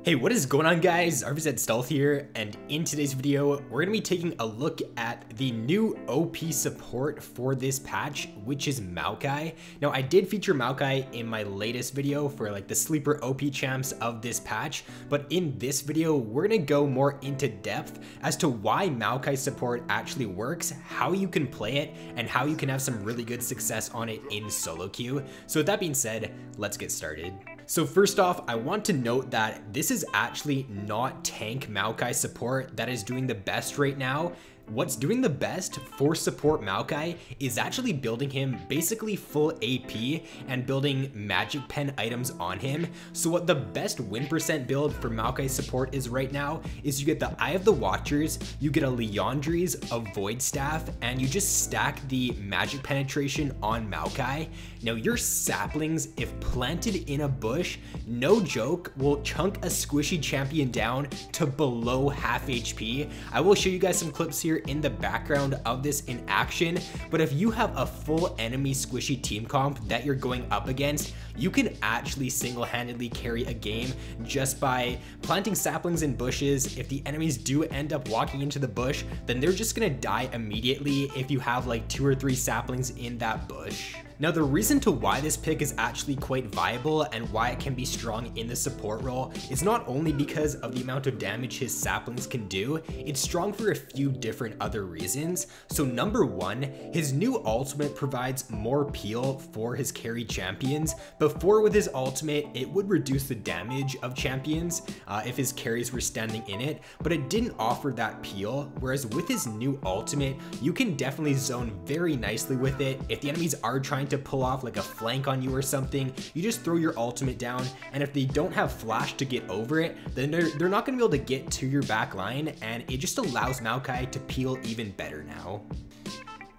Hey, what is going on guys? RvzStealth here, and in today's video, we're going to be taking a look at the new OP support for this patch, which is Maokai. Now, I did feature Maokai in my latest video for like the sleeper OP champs of this patch, but in this video, we're going to go more into depth as to why Maokai support actually works, how you can play it, and how you can have some really good success on it in solo queue. So with that being said, let's get started. So first off, I want to note that this is actually not tank Maokai support that is doing the best right now. What's doing the best for support Maokai is actually building him basically full AP and building magic pen items on him. So what the best win percent build for Maokai support is right now is you get the Eye of the Watchers, you get a Liandry's, a Void Staff, and you just stack the magic penetration on Maokai. Now your saplings, if planted in a bush, no joke, will chunk a squishy champion down to below half HP. I will show you guys some clips here in the background of this in action, but if you have a full enemy squishy team comp that you're going up against, you can actually single-handedly carry a game just by planting saplings in bushes. If the enemies do end up walking into the bush, then they're just gonna die immediately if you have like 2 or 3 saplings in that bush. Now the reason to why this pick is actually quite viable and why it can be strong in the support role is not only because of the amount of damage his saplings can do, it's strong for a few different other reasons. So number one, his new ultimate provides more peel for his carry champions. Before with his ultimate, it would reduce the damage of champions if his carries were standing in it, but it didn't offer that peel, whereas with his new ultimate, you can definitely zone very nicely with it. If the enemies are trying to pull off like a flank on you or something, you just throw your ultimate down, and if they don't have flash to get over it, then they're not going to be able to get to your back line, and it just allows Maokai to peel even better now.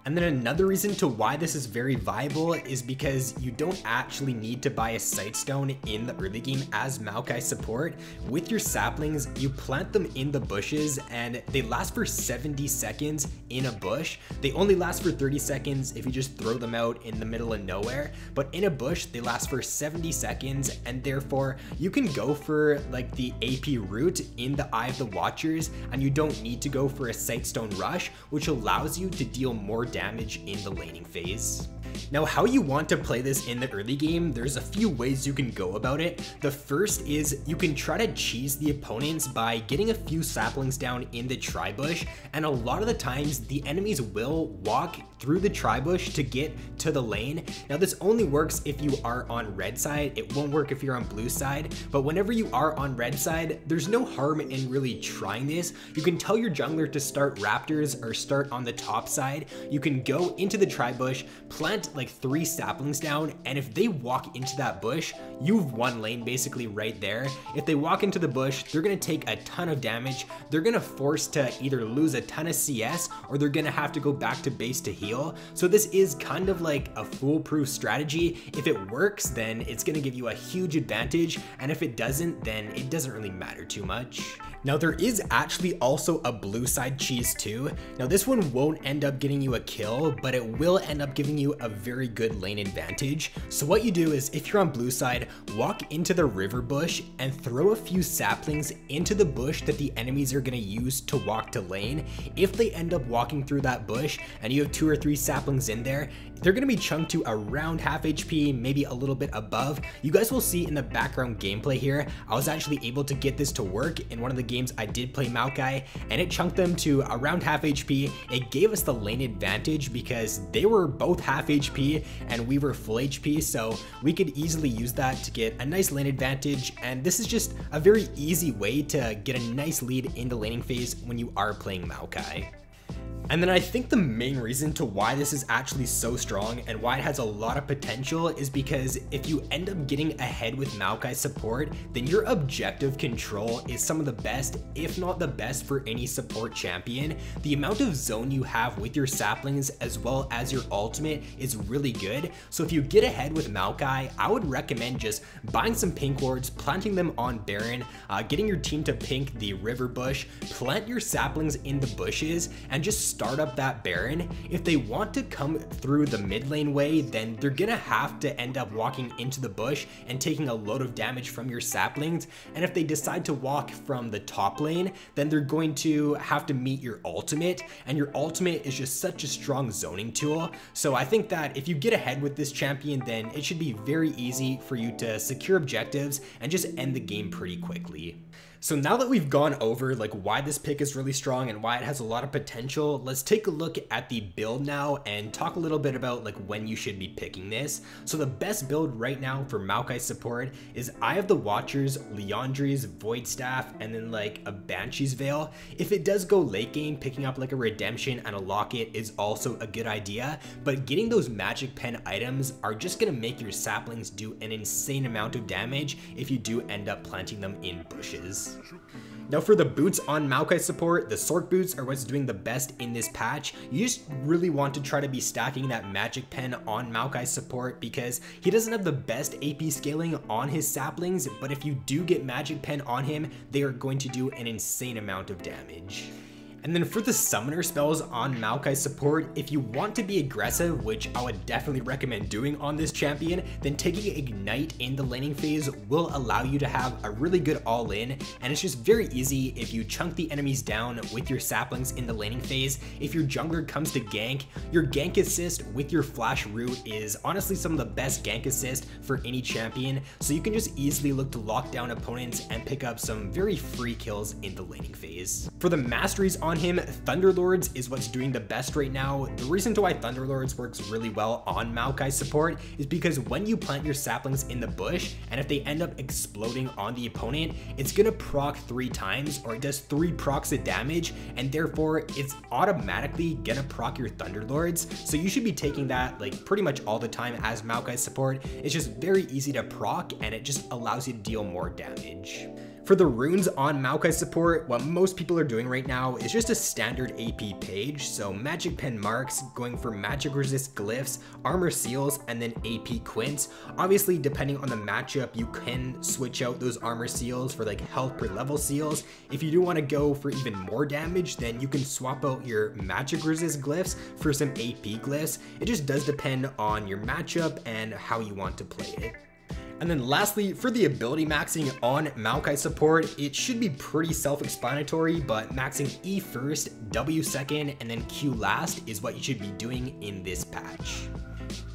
And then another reason to why this is very viable is because you don't actually need to buy a Sightstone in the early game as Maokai support. With your saplings, you plant them in the bushes and they last for 70 seconds in a bush. They only last for 30 seconds if you just throw them out in the middle of nowhere, but in a bush, they last for 70 seconds, and therefore you can go for like the AP route in the Eye of the Watchers, and you don't need to go for a Sightstone rush, which allows you to deal more damage in the laning phase. Now, how you want to play this in the early game, there's a few ways you can go about it. The first is you can try to cheese the opponents by getting a few saplings down in the tri-bush, and a lot of the times the enemies will walk through the tri-bush to get to the lane. Now this only works if you are on red side, it won't work if you're on blue side, but whenever you are on red side, there's no harm in really trying this. You can tell your jungler to start raptors or start on the top side. You can go into the tri-bush, plant like 3 saplings down, and if they walk into that bush, you've won lane basically right there. If they walk into the bush, they're gonna take a ton of damage. They're gonna force to either lose a ton of CS or they're gonna have to go back to base to heal. So this is kind of like a foolproof strategy. If it works, then it's gonna give you a huge advantage, and if it doesn't, then it doesn't really matter too much. Now there is actually also a blue side cheese too. Now this one won't end up getting you a kill, but it will end up giving you a very good lane advantage. So what you do is, if you're on blue side, walk into the river bush and throw a few saplings into the bush that the enemies are gonna use to walk to lane. If they end up walking through that bush and you have 2 or 3 saplings in there, they're gonna be chunked to around half HP, maybe a little bit above. You guys will see in the background gameplay here, I was actually able to get this to work in one of the games I did play Maokai, and it chunked them to around half HP. It gave us the lane advantage because they were both half HP and we were full HP, so we could easily use that to get a nice lane advantage, and this is just a very easy way to get a nice lead in the laning phase when you are playing Maokai. And then I think the main reason to why this is actually so strong and why it has a lot of potential is because if you end up getting ahead with Maokai support, then your objective control is some of the best, if not the best, for any support champion. The amount of zone you have with your saplings as well as your ultimate is really good. So if you get ahead with Maokai, I would recommend just buying some pink wards, planting them on Baron, getting your team to pink the river bush, plant your saplings in the bushes, and just start up that Baron, if they want to come through the mid lane way, then they're gonna have to end up walking into the bush and taking a load of damage from your saplings. And if they decide to walk from the top lane, then they're going to have to meet your ultimate, and your ultimate is just such a strong zoning tool. So I think that if you get ahead with this champion, then it should be very easy for you to secure objectives and just end the game pretty quickly. So now that we've gone over like why this pick is really strong and why it has a lot of potential, let's take a look at the build now and talk a little bit about like when you should be picking this. So the best build right now for Maokai support is Eye of the Watchers, Liandry's Void Staff, and then like a Banshee's Veil. If it does go late game, picking up like a Redemption and a Locket is also a good idea, but getting those Magic Pen items are just gonna make your saplings do an insane amount of damage if you do end up planting them in bushes. Now for the boots on Maokai support, the Sork boots are what's doing the best in this patch. You just really want to try to be stacking that Magic Pen on Maokai support because he doesn't have the best AP scaling on his saplings, but if you do get Magic Pen on him, they are going to do an insane amount of damage. And then for the summoner spells on Maokai support, if you want to be aggressive, which I would definitely recommend doing on this champion, then taking Ignite in the laning phase will allow you to have a really good all-in, and it's just very easy if you chunk the enemies down with your saplings in the laning phase. If your jungler comes to gank, your gank assist with your flash root is honestly some of the best gank assist for any champion, so you can just easily look to lock down opponents and pick up some very free kills in the laning phase. For the masteries on him, Thunderlords is what's doing the best right now. The reason to why Thunderlords works really well on Maokai support is because when you plant your saplings in the bush, and if they end up exploding on the opponent, it's gonna proc 3 times, or it does 3 procs of damage, and therefore it's automatically gonna proc your Thunderlords. So you should be taking that like pretty much all the time as Maokai support. It's just very easy to proc, and it just allows you to deal more damage. For the runes on Maokai support, what most people are doing right now is just a standard AP page. So Magic Pen marks, going for magic resist glyphs, armor seals, and then AP quints. Obviously, depending on the matchup, you can switch out those armor seals for like health per level seals. If you do want to go for even more damage, then you can swap out your magic resist glyphs for some AP glyphs. It just does depend on your matchup and how you want to play it. And then lastly, for the ability maxing on Maokai support, it should be pretty self-explanatory, but maxing E first, W second, and then Q last is what you should be doing in this patch.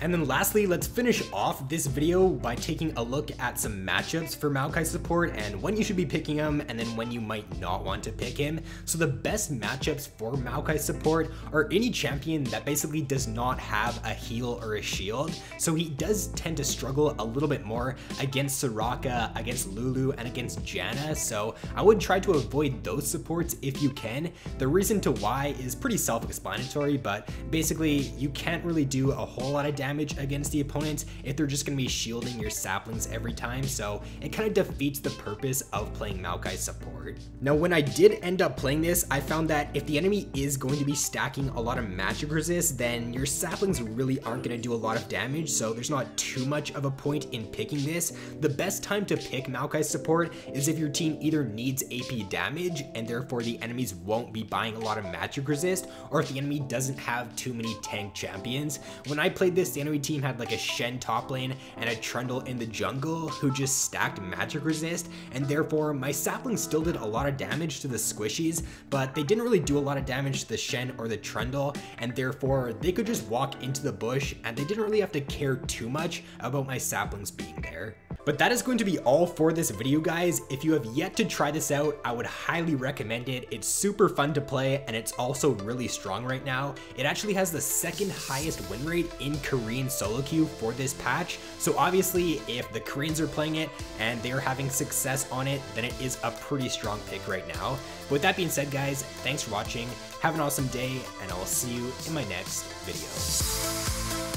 And then lastly, let's finish off this video by taking a look at some matchups for Maokai support and when you should be picking him and then when you might not want to pick him. So the best matchups for Maokai support are any champion that basically does not have a heal or a shield. So he does tend to struggle a little bit more against Soraka, against Lulu, and against Janna. So I would try to avoid those supports if you can. The reason to why is pretty self-explanatory, but basically you can't really do a whole lot of damage against the opponents if they're just going to be shielding your saplings every time, so it kind of defeats the purpose of playing Maokai support. Now when I did end up playing this, I found that if the enemy is going to be stacking a lot of magic resist, then your saplings really aren't going to do a lot of damage, so there's not too much of a point in picking this. The best time to pick Maokai support is if your team either needs AP damage and therefore the enemies won't be buying a lot of magic resist, or if the enemy doesn't have too many tank champions. When I played this, the enemy team had like a Shen top lane and a Trundle in the jungle who just stacked magic resist, and therefore my saplings still did a lot of damage to the squishies, but they didn't really do a lot of damage to the Shen or the Trundle, and therefore they could just walk into the bush and they didn't really have to care too much about my saplings being there. But that is going to be all for this video, guys. If you have yet to try this out, I would highly recommend it. It's super fun to play and it's also really strong right now. It actually has the second highest win rate in Korean solo queue for this patch. So obviously if the Koreans are playing it and they're having success on it, then it is a pretty strong pick right now. But with that being said, guys, thanks for watching. Have an awesome day and I will see you in my next video.